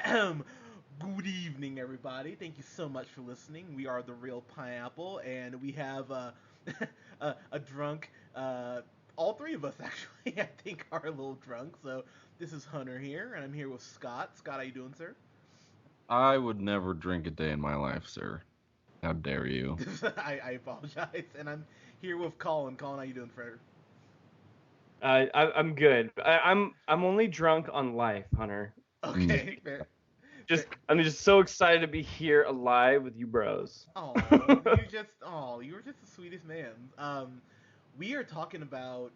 Good evening, everybody. Thank you so much for listening. We are the Real Pineapple, and we have a drunk. All three of us actually, I think, are a little drunk. So this is Hunter here, and I'm here with Scott. Scott, how you doing, sir? I would never drink a day in my life, sir. How dare you? I apologize, and I'm here with Colin. Colin, how you doing, Fred? I'm good. I'm only drunk on life, Hunter. Mm. Okay, fair, fair. I'm just so excited to be here alive with you, bros. Oh, you were just the sweetest man. We are talking about.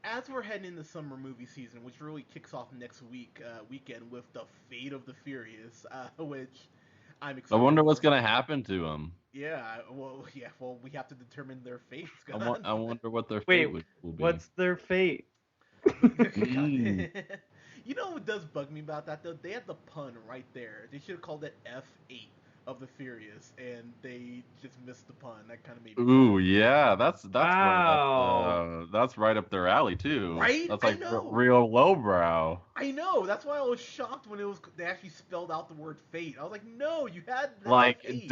As we're heading into summer movie season, which really kicks off next weekend with the Fate of the Furious, which I'm I excited wonder what's for. gonna happen to them. Well, we have to determine their fate, I want. Scott. I wonder what their fate Wait, will be. what's their fate? God. Mm. You know what does bug me about that though? They had the pun right there. They should have called it F8 of the Furious, and they just missed the pun. That kind of made me Ooh, sad. yeah, that's right up. Wow. That's right up their alley too. Right? That's I like know. real lowbrow. I know. That's why I was shocked when they actually spelled out the word fate. I was like, no, you had the Like F8.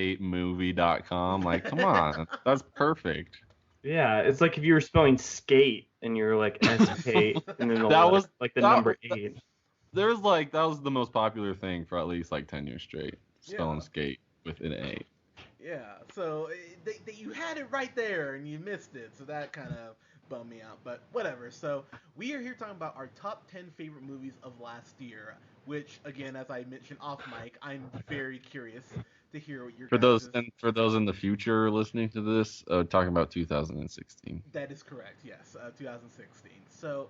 www.f8movie.com. Like, come on, that's perfect. Yeah, it's like if you were spelling skate and you're like SK and then That was like the that. number 8. There's like that was the most popular thing for at least like 10 years straight. Yeah, Spelling skate with an A. yeah. So you had it right there and you missed it. So that kind of bummed me out. But whatever. So we are here talking about our top 10 favorite movies of last year. Which, again, as I mentioned off mic, I'm very curious to hear what your For guys' those and for those in the future listening to this, talking about 2016. That is correct. Yes, 2016. So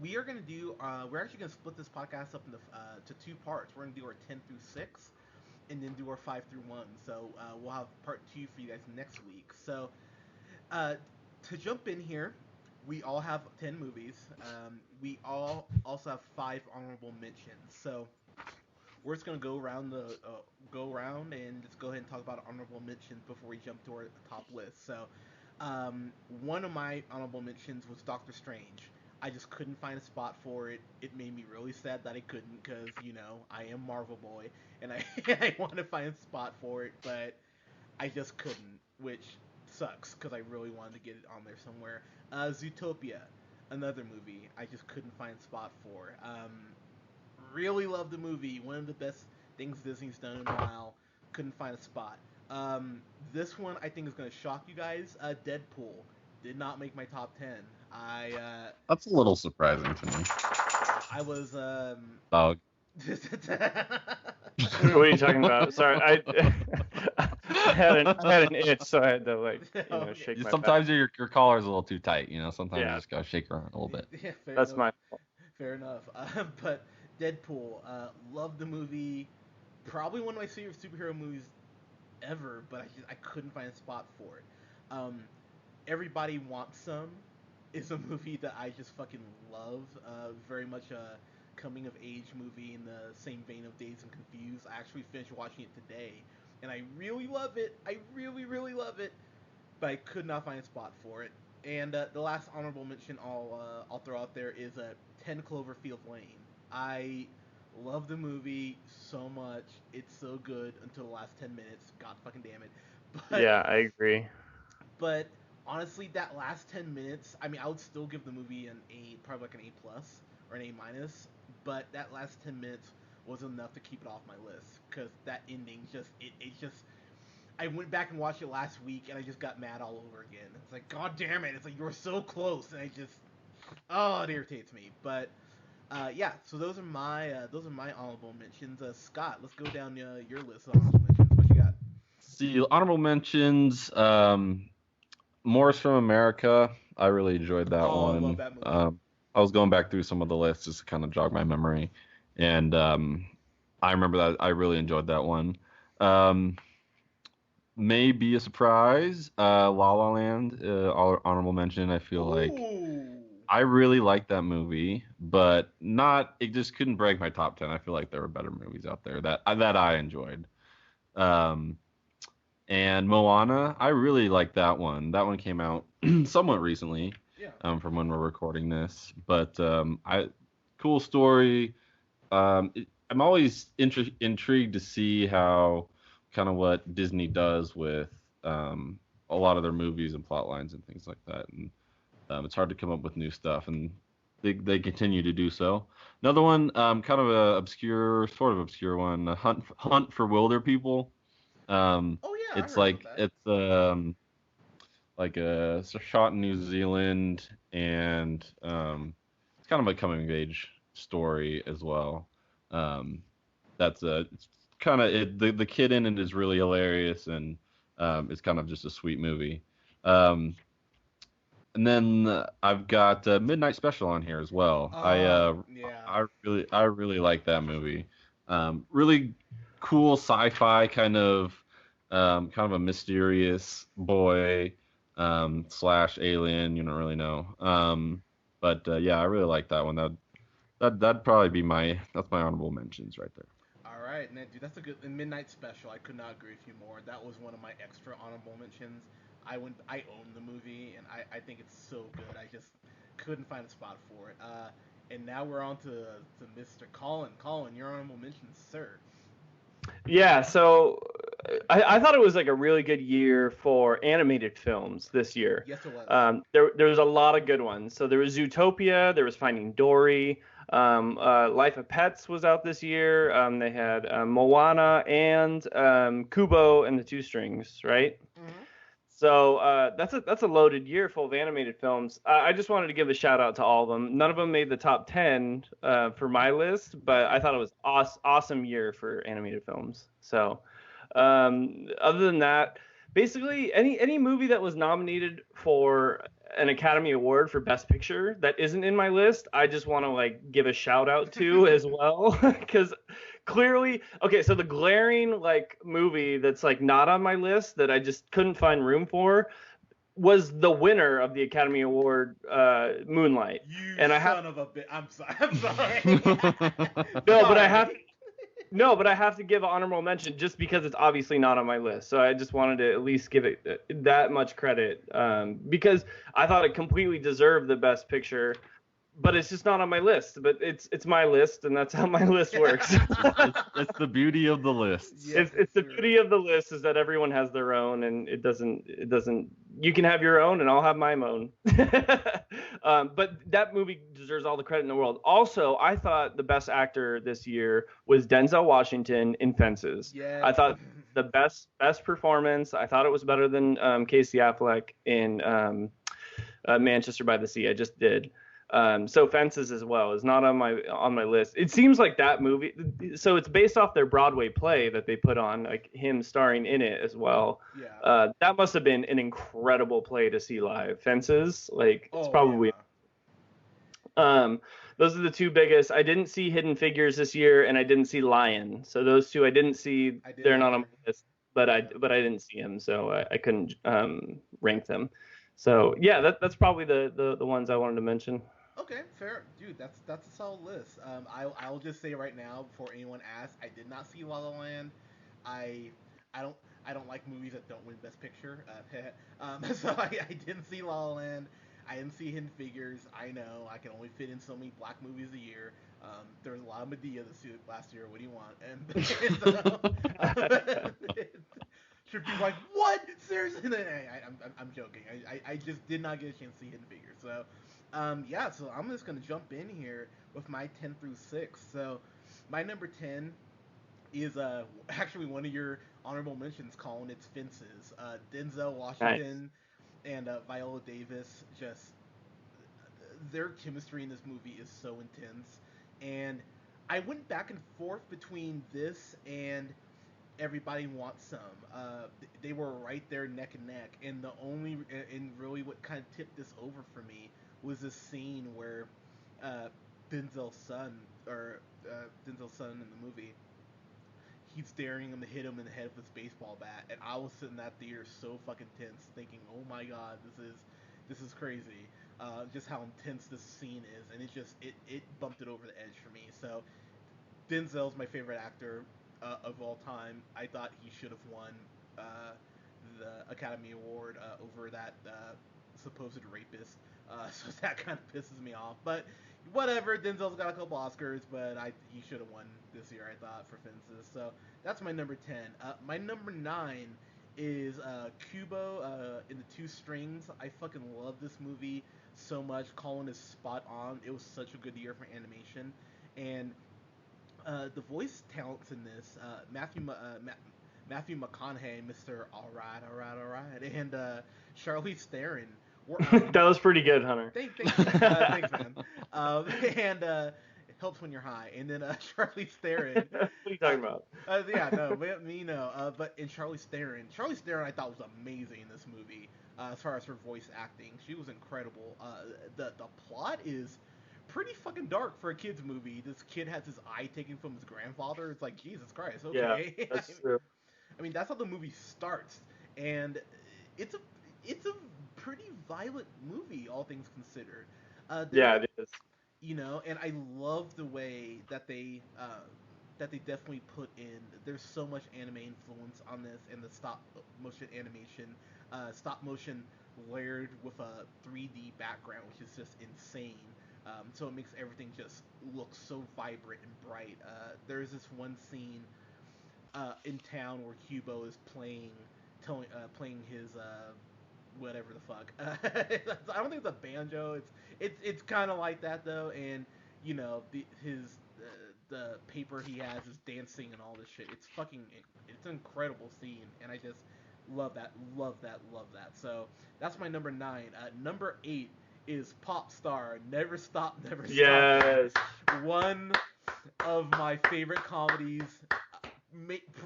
we are gonna do. We're actually gonna split this podcast up into to two parts. We're gonna do our 10 through 6, and then do our 5 through 1. So we'll have part 2 for you guys next week. So uh, to jump in here, we all have 10 movies. We all also have 5 honorable mentions. So we're just gonna go around and just go ahead and talk about honorable mentions before we jump to our top list. So, one of my honorable mentions was Doctor Strange. I just couldn't find a spot for it. It made me really sad that I couldn't, because I am Marvel boy and I I want to find a spot for it, but I just couldn't, which sucks because I really wanted to get it on there somewhere. Zootopia, another movie I just couldn't find a spot for. Really love the movie. One of the best things Disney's done in a while. Couldn't find a spot. This one I think is gonna shock you guys. Deadpool did not make my top 10. That's a little surprising to me. I was Dog. What are you talking about? Sorry, I had an itch, so I had to Okay. shake my back. Sometimes your collar's a little too tight. Sometimes you Yeah, just gotta shake around a little bit. Yeah, fair that's enough. my fault. Fair enough. But Deadpool, loved the movie. Probably one of my favorite superhero movies ever, but I couldn't find a spot for it. Um, Everybody Wants Some is a movie that I just fucking love. Very much a coming of age movie in the same vein of Dazed and Confused. I actually finished watching it today, and I really love it. I really, really love it, but I could not find a spot for it. And the last honorable mention I'll throw out there is 10 Cloverfield Lane. I love the movie so much. It's so good until the last 10 minutes. God fucking damn it. But Yeah, I agree. but honestly, that last 10 minutes, I mean, I would still give the movie an A, probably like an A plus or an A minus. But that last 10 minutes was enough to keep it off my list, because that ending it just. I went back and watched it last week, and I just got mad all over again. It's like, God damn it! It's like you were so close, and I just, oh, it irritates me. But yeah, so those are my honorable mentions. Scott, let's go down your list of honorable mentions. What you got? See, honorable mentions. Morris from America. I really enjoyed that Oh, I love one. that movie. I was going back through some of the lists just to kind of jog my memory, and I remember that I really enjoyed that one. Um, may be a surprise. La La Land, honorable mention. I feel like Ooh. I really liked that movie, but not. It just couldn't break my top 10. I feel like there were better movies out there that I enjoyed. Um, and Moana, I really liked that one. That one came out somewhat recently, Yeah. from when we're recording this, but I cool story. I'm always intrigued to see how kind of what Disney does with a lot of their movies and plot lines and things like that. And it's hard to come up with new stuff, and they continue to do so. Another one, kind of a obscure, sort of obscure one, Hunt for Wilder People. Oh yeah, I It's heard about like that. it's shot in New Zealand, and it's kind of a coming of age story as well. Um, that's it's kind of the kid in it is really hilarious, and it's kind of just a sweet movie. Um, and then I've got Midnight Special on here as well. Yeah. I really like that movie. Really cool sci-fi kind of a mysterious boy slash alien. You don't really know. But yeah, I really like that one. That'd probably be that's my honorable mentions right there. All right, man, dude, that's a good and Midnight Special. I could not agree with you more. That was one of my extra honorable mentions. I own the movie, and I think it's so good. I just couldn't find a spot for it. And now we're on to Mr. Colin. Colin, your honorable mentions, sir. Yeah, so I thought it was like a really good year for animated films this year. Yes, it was. There was a lot of good ones. So there was Zootopia, there was Finding Dory, Life of Pets was out this year. They had Moana and Kubo and the Two Strings, right? Hmm. So that's a loaded year full of animated films. I just wanted to give a shout out to all of them. None of them made the top 10 for my list, but I thought it was awesome year for animated films. So other than that, basically any movie that was nominated for an Academy Award for Best Picture that isn't in my list, I just want to like give a shout out to as well because clearly, okay, so the glaring like movie that's like not on my list that I just couldn't find room for was the winner of the Academy Award, Moonlight. You And I have son of a bitch. I'm sorry. I'm sorry. no, but I have Sorry. no, but I have to give an honorable mention just because it's obviously not on my list. So I just wanted to at least give it that much credit because I thought it completely deserved the best picture, but it's just not on my list. But it's my list, and that's how my list works. It's the beauty of the lists. Yes, It's the sir. beauty of the list is that everyone has their own, and it doesn't. You can have your own, and I'll have my own. But that movie deserves all the credit in the world. Also, I thought the best actor this year was Denzel Washington in Fences. Yes. I thought the best performance. I thought it was better than Casey Affleck in Manchester by the Sea. I just did. So Fences as well is not on my list. It seems like that movie. So it's based off their Broadway play that they put on, like him starring in it as well. Yeah. That must have been an incredible play to see live. Fences, like it's Oh probably. yeah. Those are the two biggest. I didn't see Hidden Figures this year, and I didn't see Lion. So those two I didn't see. I didn't They're not on either. my list, but I Yeah. but I didn't see them, so I couldn't rank them. So yeah, that's probably the ones I wanted to mention. Okay, fair, dude. That's a solid list. I'll just say right now before anyone asks, I did not see La La Land. I I don't I don't like movies that don't win Best Picture. So I didn't see La La Land. I didn't see Hidden Figures. I know I can only fit in so many black movies a year. There was a lot of Medea last year. What do you want? And so, should be like, what? Seriously? I'm joking. I just did not get a chance to see Hidden Figures. So, yeah. So I'm just gonna jump in here with my 10 through 6. So, my number 10 is actually one of your honorable mentions, Colin. It's Fences. Denzel Nice. Washington and Viola Davis, just their chemistry in this movie is so intense. And I went back and forth between this and Everybody Wants Some. They were right there neck and neck. And the only and really what kind of tipped this over for me was this scene where uh, Denzel's son or Denzel's son in the movie, he's daring him to hit him in the head with his baseball bat, and I was sitting in that theater so fucking tense, thinking, "Oh my god, this is crazy." Just how intense this scene is, and it bumped it over the edge for me. So Denzel's my favorite actor of all time. I thought he should have won the Academy Award over that supposed rapist. So that kind of pisses me off. But whatever. Denzel's got a couple Oscars, but he should have won this year, I thought, for Fences. So that's my number 10. My number 9 is Kubo in the Two Strings. I fucking love this movie so much. Colin is spot on. It was such a good year for animation, and the voice talents in this, Matthew McConaughey, Mr. All Right, All Right, All Right, and Charlize Theron were That was pretty good, Hunter. thanks, man. And it helps when you're high. And then Charlize Theron. What are you talking about? Yeah, no, me no. But in Charlize Theron, I thought was amazing in this movie. As far as her voice acting, she was incredible. The plot is pretty fucking dark for a kids movie. This kid has his eye taken from his grandfather. It's like Jesus Christ. Okay. Yeah, that's true. I mean, that's how the movie starts, and it's a it's a pretty violent movie, all things considered. Yeah, There, it is. and I love the way that they definitely put in. There's so much anime influence on this, and the stop motion layered with a 3D background, which is just insane. So it makes everything just look so vibrant and bright. There's this one scene in town where Cubo is playing his whatever the fuck. I don't think it's a banjo. It's kind of like that though, and the paper he has is dancing and all this shit. It's an incredible scene, and I just love that, love that, love that. So that's my number 9. Number 8 is Pop Star, Never Stop, Never Stop. Yes. One of my favorite comedies,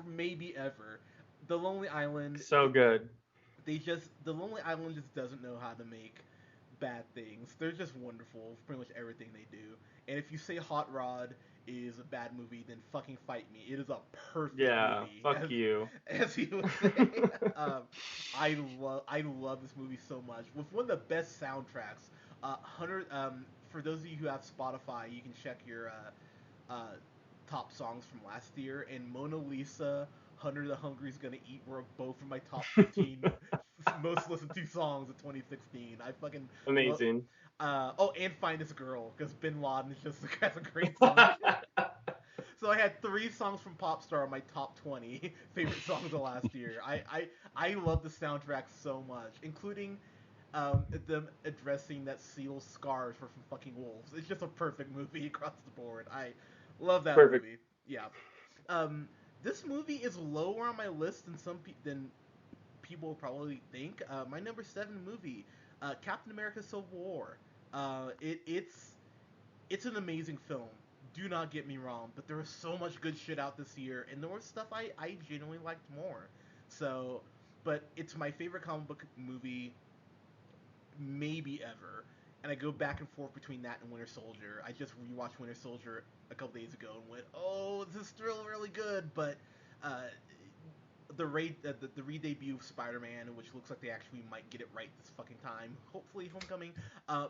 maybe ever. The Lonely Island. So good. The Lonely Island just doesn't know how to make bad things. They're just wonderful, pretty much everything they do. And if you say Hot Rod is a bad movie, then fucking fight me. It is a perfect movie. Fuck you. As you would say. I love this movie so much. With one of the best soundtracks. For those of you who have Spotify, you can check your top songs from last year, and Mona Lisa, Hunter the Hungry's Gonna Eat were both of my top 15 most listened to songs of 2016. I fucking Amazing. And Finest Girl, because Bin Laden is just has a great song. So I had 3 songs from Popstar on my top 20 favorite songs of last year. I love the soundtrack so much, including them addressing that Seal's scars were from fucking wolves. It's just a perfect movie across the board. I love that Perfect. movie. Yeah. This movie is lower on my list than people probably think. My number 7 movie, Captain America: Civil War. It's an amazing film. Do not get me wrong, but there was so much good shit out this year, and there was stuff I genuinely liked more. So, but it's my favorite comic book movie maybe ever. And I go back and forth between that and Winter Soldier. I just rewatched Winter Soldier a couple days ago and went, "Oh, this is still really good." But the re-debut of Spider-Man, which looks like they actually might get it right this fucking time. Hopefully, Homecoming.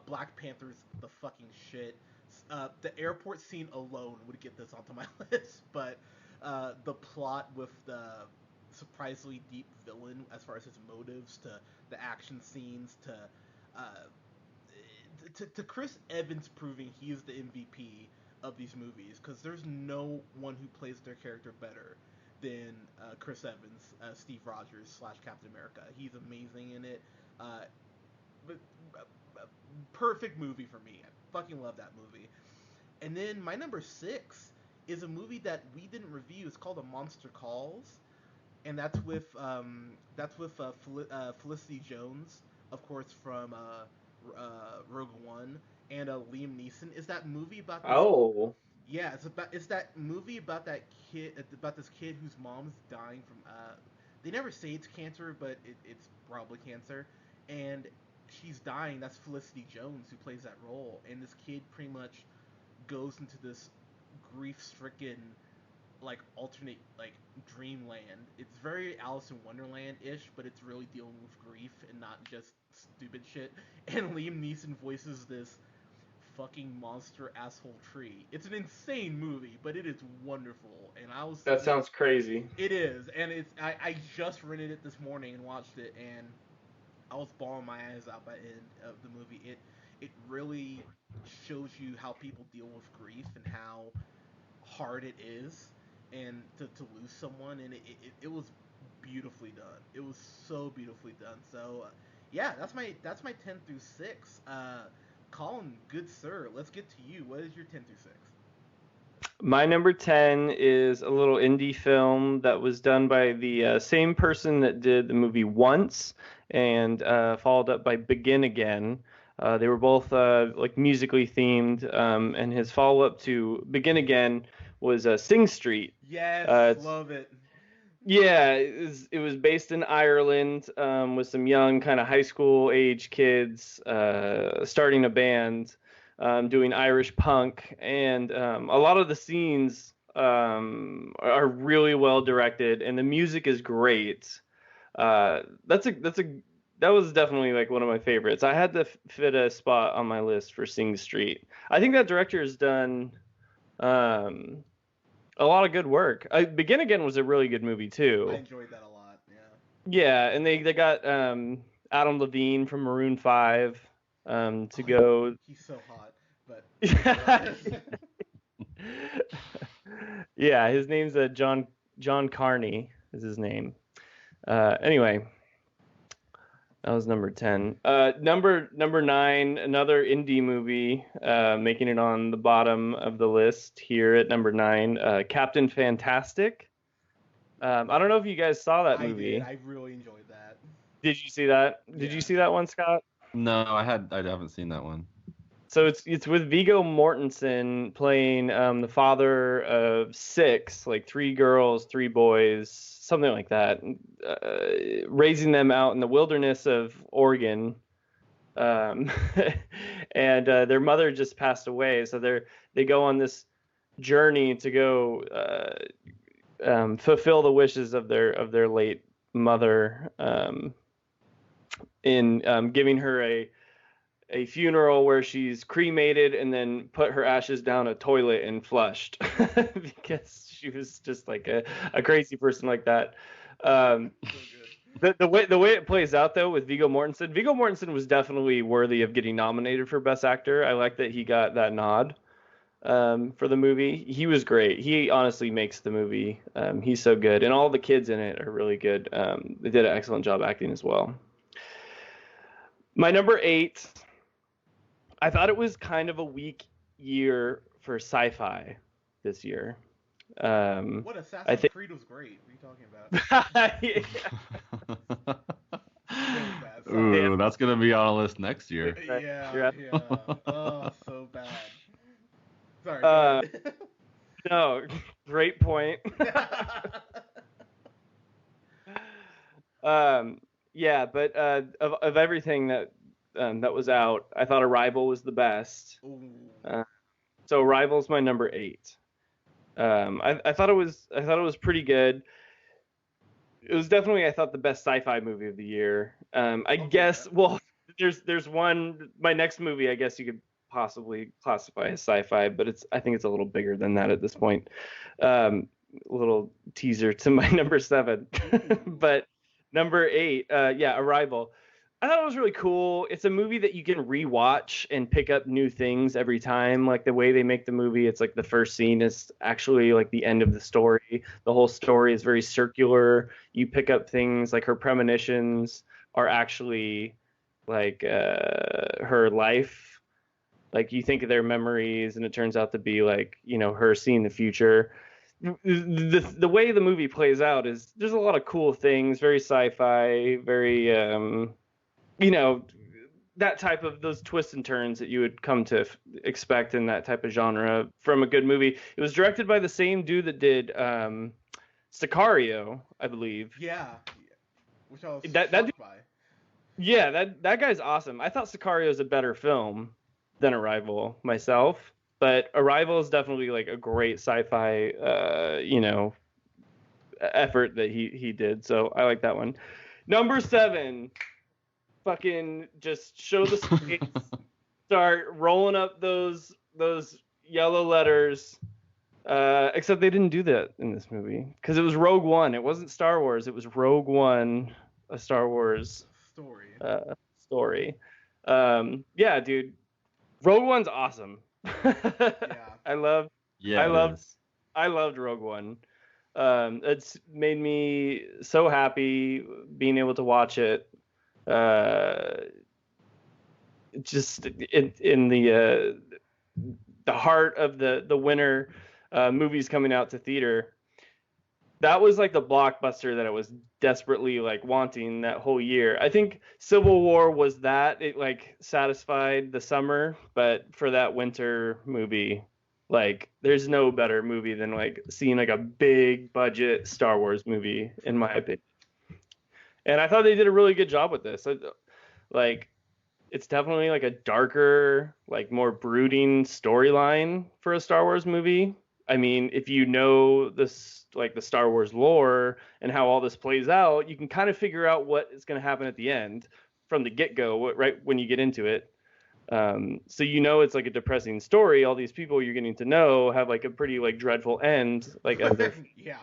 Black Panther's the fucking shit. The airport scene alone would get this onto my list, but the plot with the surprisingly deep villain, as far as his motives, to the action scenes, to Chris Evans proving he is the MVP of these movies, because there's no one who plays their character better than Chris Evans, Steve Rogers / Captain America. He's amazing in it. But perfect movie for me. I fucking love that movie. And then my number 6 is a movie that we didn't review. It's called A Monster Calls, and that's with Felicity Jones, of course, from Rogue One, and Liam Neeson. Is that movie about this? Oh. Yeah, it's that movie about this kid whose mom's dying from they never say it's cancer, but it's probably cancer, and she's dying. That's Felicity Jones who plays that role, and this kid pretty much goes into this grief-stricken alternate dreamland. It's very Alice in Wonderland-ish, but it's really dealing with grief and not just stupid shit. And Liam Neeson voices this fucking monster asshole tree. It's an insane movie, but it is wonderful. And That sounds crazy. It is, and I just rented it this morning and watched it, and I was bawling my eyes out by the end of the movie. It really shows you how people deal with grief and how hard it is, and to lose someone, and it was beautifully done. It was so beautifully done. So yeah, that's my 10 through 6. Colin, good sir, let's get to you. What is your 10 through 6? My number 10 is a little indie film that was done by the same person that did the movie Once and followed up by Begin Again. They were both like musically themed, and his follow-up to Begin Again was Sing Street. Yes, love it. Yeah, it was based in Ireland, with some young kind of high school age kids starting a band, doing Irish punk, and a lot of the scenes are really well directed, and the music is great. That was definitely like one of my favorites. I had to fit a spot on my list for Sing Street. I think that director has done a lot of good work. Begin Again was a really good movie too. I enjoyed that a lot. Yeah. Yeah, and they got Adam Levine from Maroon 5 to go. He's so hot, but yeah, his name's John Carney is his name. Anyway, that was number 10. Number 9, another indie movie, making it on the bottom of the list here at number 9. Captain Fantastic. I don't know if you guys saw that movie. I really enjoyed that. Did you see that? Did you see that one, Scott? No, I haven't seen that one. So it's with Viggo Mortensen playing the father of 6, like 3 girls, 3 boys, something like that, raising them out in the wilderness of Oregon, and their mother just passed away, so they go on this journey to go fulfill the wishes of their late mother, in giving her a funeral where she's cremated and then put her ashes down a toilet and flushed because she was just like a crazy person like that. The way it plays out though with Viggo Mortensen was definitely worthy of getting nominated for Best Actor. I like that he got that nod for the movie. He was great. He honestly makes the movie. He's so good, and all the kids in it are really good. They did an excellent job acting as well. My number 8. I thought it was kind of a weak year for sci-fi this year. What Assassin's Creed was great. What are you talking about? Ooh, that's gonna be on a list next year. Yeah. Oh, so bad. Sorry. No, great point. Yeah, but of everything that was out, I thought Arrival was the best. So Arrival's my number 8. I thought it was pretty good. It was definitely, I thought, the best sci-fi movie of the year. I guess. Well, there's one. My next movie, I guess you could possibly classify as sci-fi, but I think it's a little bigger than that at this point. A little teaser to my number 7, but number 8, Arrival. I thought it was really cool. It's a movie that you can rewatch and pick up new things every time. Like the way they make the movie, it's like the first scene is actually like the end of the story. The whole story is very circular. You pick up things like her premonitions are actually like her life. Like you think of their memories and it turns out to be like, her seeing the future. The way the movie plays out is there's a lot of cool things, very sci-fi, very that type of those twists and turns that you would come to expect in that type of genre from a good movie. It was directed by the same dude that did Sicario, I believe. Yeah. Which I was that dude, by. Yeah, that guy's awesome. I thought Sicario is a better film than Arrival myself, but Arrival is definitely like a great sci-fi effort that he did. So I like that one. Number 7. Fucking just show the space, start rolling up those yellow letters. Except they didn't do that in this movie because it was Rogue One. It wasn't Star Wars. It was Rogue One, a Star Wars story. Yeah, dude. Rogue One's awesome. Yeah. I love Yeah, I it loved is. I loved Rogue One. It's made me so happy being able to watch it. Uh, just in the heart of the winter movies coming out to theater. That was like the blockbuster that I was desperately like wanting that whole year. I think Civil War was that. It like satisfied the summer, but for that winter movie, like there's no better movie than like seeing like a big budget Star Wars movie in my opinion. And I thought they did a really good job with this. Like it's definitely like a darker, like more brooding storyline for a Star Wars movie. I mean, if you know this, like the Star Wars lore and how all this plays out, you can kind of figure out what is going to happen at the end from the get go, right when you get into it. So you know it's like a depressing story. All these people you're getting to know have like a pretty like dreadful end, like as their Yeah.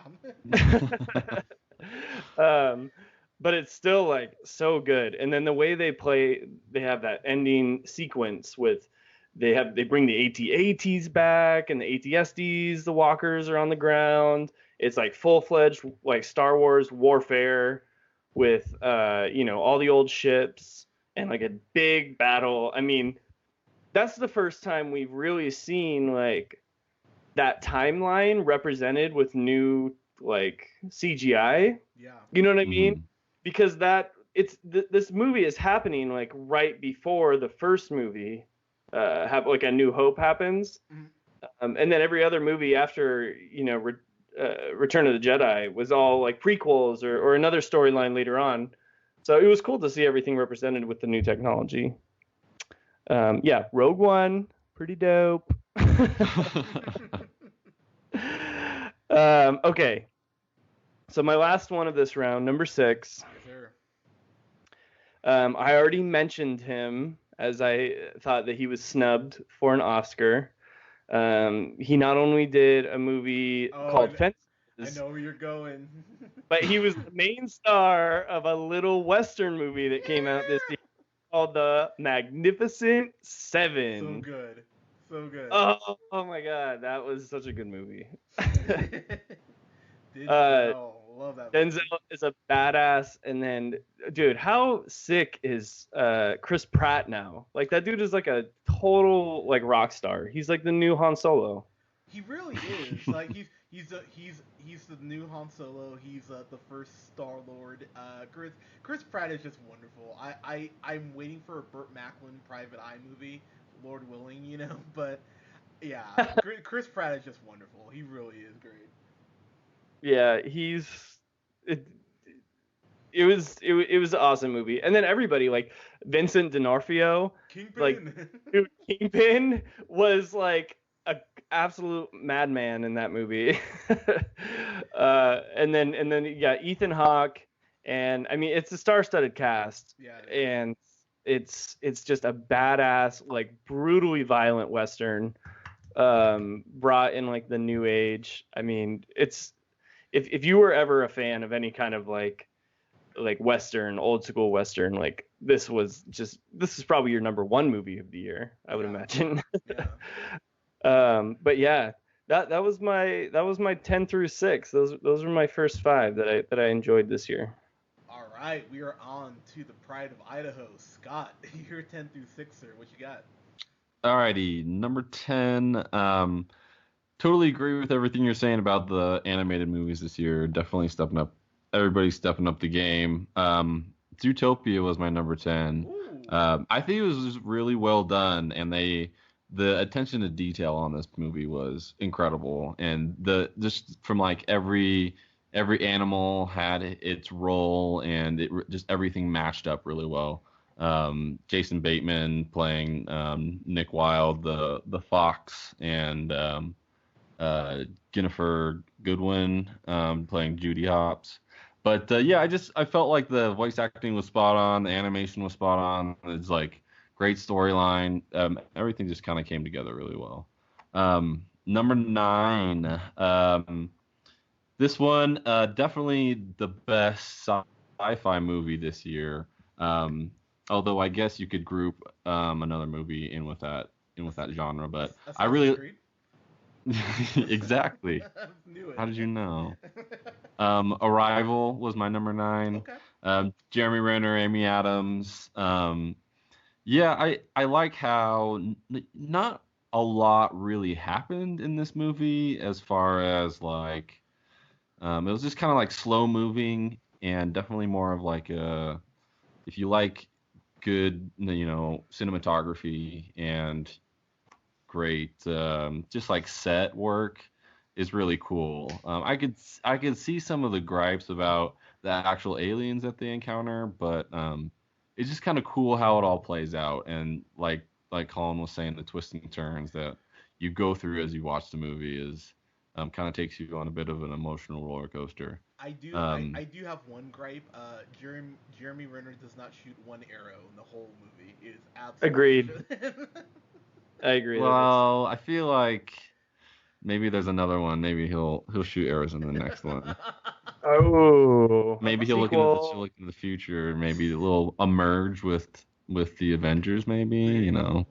um, but it's still like so good. And then the way they play, they have that ending sequence with they bring the AT-ATs back and the AT-STs, the walkers are on the ground. It's like full-fledged like Star Wars warfare with all the old ships and like a big battle. I mean, that's the first time we've really seen like that timeline represented with new like CGI. Yeah. You know what I mean? Mhm. Because this movie is happening like right before the first movie, have like A New Hope happens, Mhm. and then every other movie after Return of the Jedi was all like prequels or another storyline later on. So it was cool to see everything represented with the new technology. Yeah, Rogue One, pretty dope. Okay, so my last one of this round, number 6. Yes, sir. I already mentioned him as I thought that he was snubbed for an Oscar. He not only did a movie Oh, called I Fences, know where you're going. but he was the main star of a little Western movie that came out this year called The Magnificent So Seven. good. So good. Oh my God, that was such a good movie. uh, Denzel. Love that Denzel movie. is a badass, and then, dude, how sick is Chris Pratt now? Like that dude is like a total like rock star. He's like the new Han Solo. He really is. Like he's the new Han Solo. He's the first Star Lord. Chris Pratt is just wonderful. I'm waiting for a Burt Macklin Private Eye movie, Lord willing, you know. But yeah, Chris Pratt is just wonderful. He really is great. Yeah, he's it. It was an awesome movie, and then everybody like Vincent D'Onofrio, like Kingpin. dude, Kingpin was like a absolute madman in that movie. And then you got Ethan Hawke, and I mean it's a star-studded cast, Yeah, it is. and it's just a badass like brutally violent western, brought in like the new age. I mean it's if you were ever a fan of any kind of like western, old school western, like this is probably your number one movie of the year, I would Yeah. imagine. Yeah. But yeah, that was my 10 through 6. Those were my first 5 that I enjoyed this year. All right, we are on to the Pride of Idaho. Scott, you're 10 through 6, sir. What you got? Alrighty, number 10. Totally agree with everything you're saying about the animated movies this year. Definitely stepping up. Everybody's stepping up the game. Zootopia was my number 10. Ooh. I think it was just really well done, and the attention to detail on this movie was incredible, and the just from like every animal had its role, and just everything matched up really well. Jason Bateman playing Nick Wilde, the fox, and Jennifer Goodwin playing Judy Hopps. But yeah, I felt like the voice acting was spot on, the animation was spot on. It's like great storyline. Everything just kind of came together really well. Number 9. This one definitely the best sci-fi movie this year. Although I guess you could group another movie in with that. with that genre. But I Assassin's really Creed? exactly. Knew it. How did you know? Arrival was my number 9. Okay. Jeremy Renner, Amy Adams. Yeah, I like how not a lot really happened in this movie as far as like it was just kind of like slow moving and definitely more of like a if you like good cinematography and great just like set work is really cool. I could see some of the gripes about the actual aliens that they encounter, but it's just kind of cool how it all plays out, and like Colin was saying, the twists and turns that you go through as you watch the movie is kind of takes you on a bit of an emotional roller coaster. I do have one gripe. Jeremy Renner does not shoot one arrow in the whole movie. It is Agreed. absolutely. I agree. Well, I feel like maybe there's another one. Maybe he'll shoot arrows in the next one. Oh, Maybe he'll look into the future. Maybe he'll emerge with the Avengers. Maybe Arrival.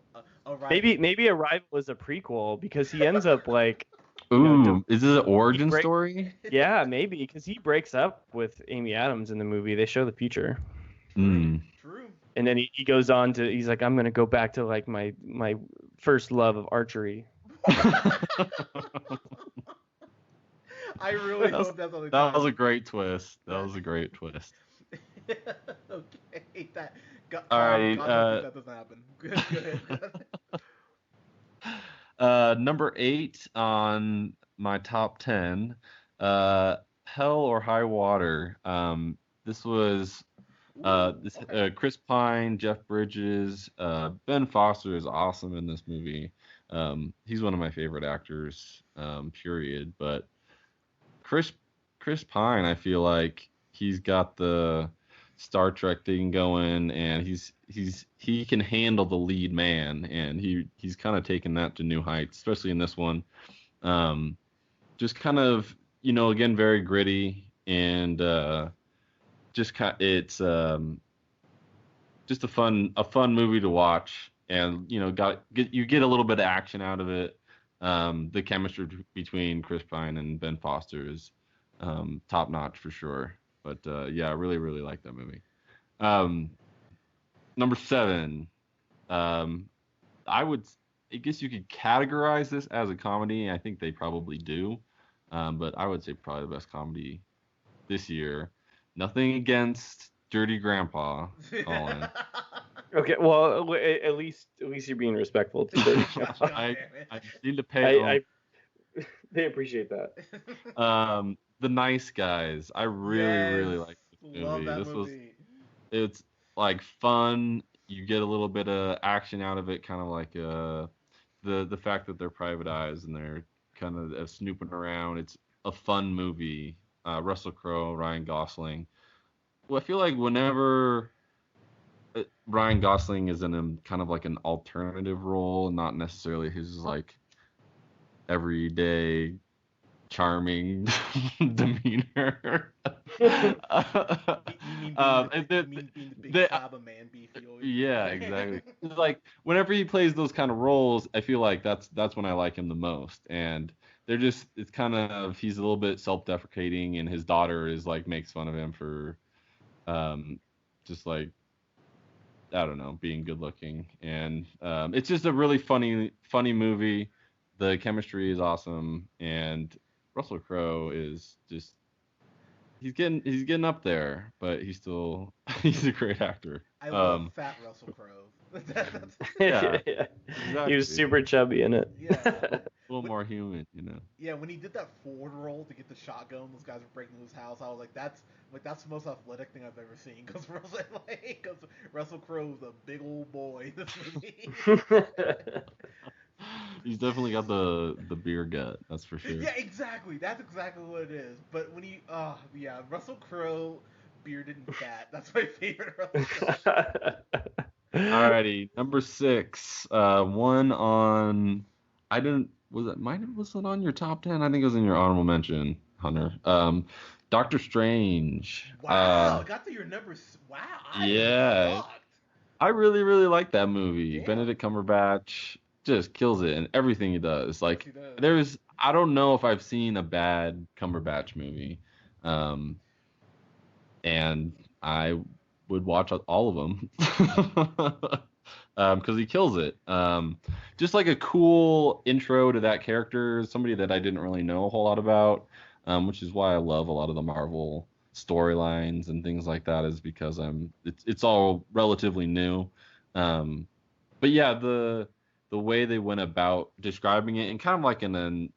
maybe Arrival is a prequel because he ends up like Ooh, is this an origin break- story? yeah, maybe because he breaks up with Amy Adams in the movie. They show the future. True. And then he goes on to he's like, I'm gonna go back to like my first love of archery. I really hope that's on that was a great twist. That was a great twist. Okay, All right. that doesn't happen. Good. Number 8 on my top 10. Hell or High Water. This was Chris Pine, Jeff Bridges, Ben Foster is awesome in this movie. He's one of my favorite actors, period. But Chris Pine, I feel like he's got the Star Trek thing going, and he can handle the lead man, and he's kind of taken that to new heights, especially in this one. Just kind of again very gritty and it's just a fun movie to watch, and you get a little bit of action out of it. The chemistry between Chris Pine and Ben Foster is top notch for sure. But yeah, I really really like that movie. Number 7, I guess you could categorize this as a comedy. I think they probably do, but I would say probably the best comedy this year. Nothing against Dirty Grandpa, Colin. Okay, well, at least you're being respectful to Dirty Grandpa. I need to pay. They appreciate that. The Nice Guys. I really like this movie. Love that movie. It's like fun. You get a little bit of action out of it, kind of like the fact that they're private eyes and they're kind of snooping around. It's a fun movie. Russell Crowe, Ryan Gosling. Well, I feel like whenever Ryan Gosling is in a kind of like an alternative role, not necessarily his like everyday charming demeanor. You mean being the big slab of man beef? Yeah, exactly. It's like whenever he plays those kind of roles, I feel like that's when I like him the most. And it's kind of he's a little bit self-deprecating, and his daughter is like makes fun of him for just like I don't know, being good looking. And it's just a really funny movie. The chemistry is awesome, and Russell Crowe is just he's getting up there, but he's a great actor. I love fat Russell Crowe. Yeah. Exactly. He was super chubby in it. Yeah. A little more human, Yeah, when he did that forward roll to get the shotgun, those guys were breaking his house. I was like, that's the most athletic thing I've ever seen. Because Russell Crowe is a big old boy in this movie. He's definitely got the beer gut, that's for sure. Yeah, exactly. That's exactly what it is. But when Russell Crowe, bearded and fat. That's my favorite Russell Crowe. Alrighty, number 6. One on was it on your top 10? I think it was in your honorable mention, Hunter. Doctor Strange. Wow, got to your numbers. Wow. Yeah. I really, really like that movie. Yeah. Benedict Cumberbatch, just kills it in everything he does. Like He does. I don't know if I've seen a bad Cumberbatch movie, and I would watch all of them because he kills it. Just like a cool intro to that character, somebody that I didn't really know a whole lot about, which is why I love a lot of the Marvel storylines and things like that, is because it's all relatively new. But yeah, the way they went about describing it, and kind of like in an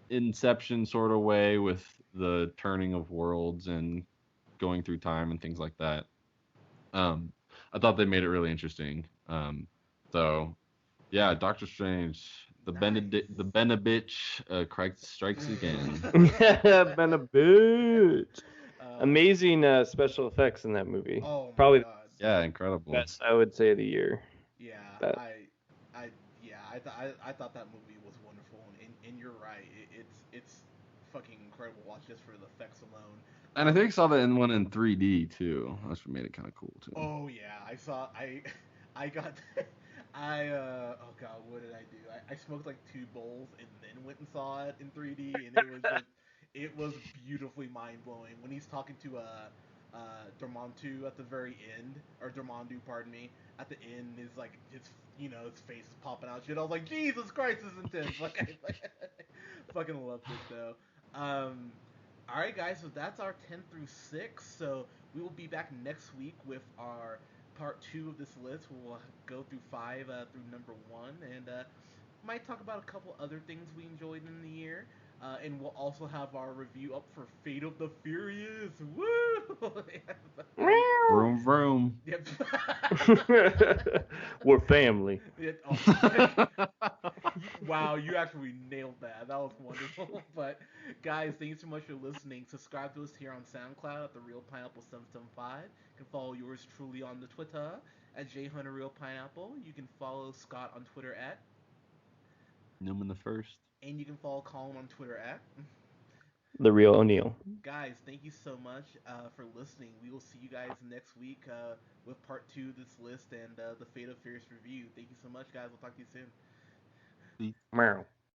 Inception sort of way, with the turning of worlds and going through time and things like that. I thought they made it really interesting. So yeah, Doctor Strange, the Benedict Christ strikes again. Been a bitch. Um, Amazing special effects in that movie. oh my Probably god. Yeah, incredible. the best, I would say, of the year. Yeah, That- I thought that movie was wonderful, and you're right. It's fucking incredible. Watch just for the effects alone. And I think I saw that in one in 3D too. That's what made it kind of cool too. Oh yeah, I got oh god, what did I do? I smoked like 2 bowls and then went and saw it in 3D, and it was beautifully mind blowing when he's talking to Dormammu at the very end, or Dormammu, pardon me, at the end is like his his face is popping out shit. I was like, Jesus Christ, this is intense. Like fucking loved it though. All right, guys, so that's our 10 through 6. So we will be back next week with our part 2 of this list. We'll go through 5 through number 1, and might talk about a couple other things we enjoyed in the year. And we'll also have our review up for Fate of the Furious. Woo! Vroom vroom. Yep. We're family. Wow, you actually nailed that. That was wonderful. But guys, thank you so much for listening. Subscribe to us here on SoundCloud at the Real Pineapple 775. You can follow yours truly on the Twitter at JHunterRealPineapple. You can follow Scott on Twitter at Newman the First. and you can follow Colin on Twitter at The Real O'Neill. Guys, thank you so much for listening. We will see you guys next week with part 2 of this list and the Fate of Furious review. Thank you so much, guys. We'll talk to you soon. Meow.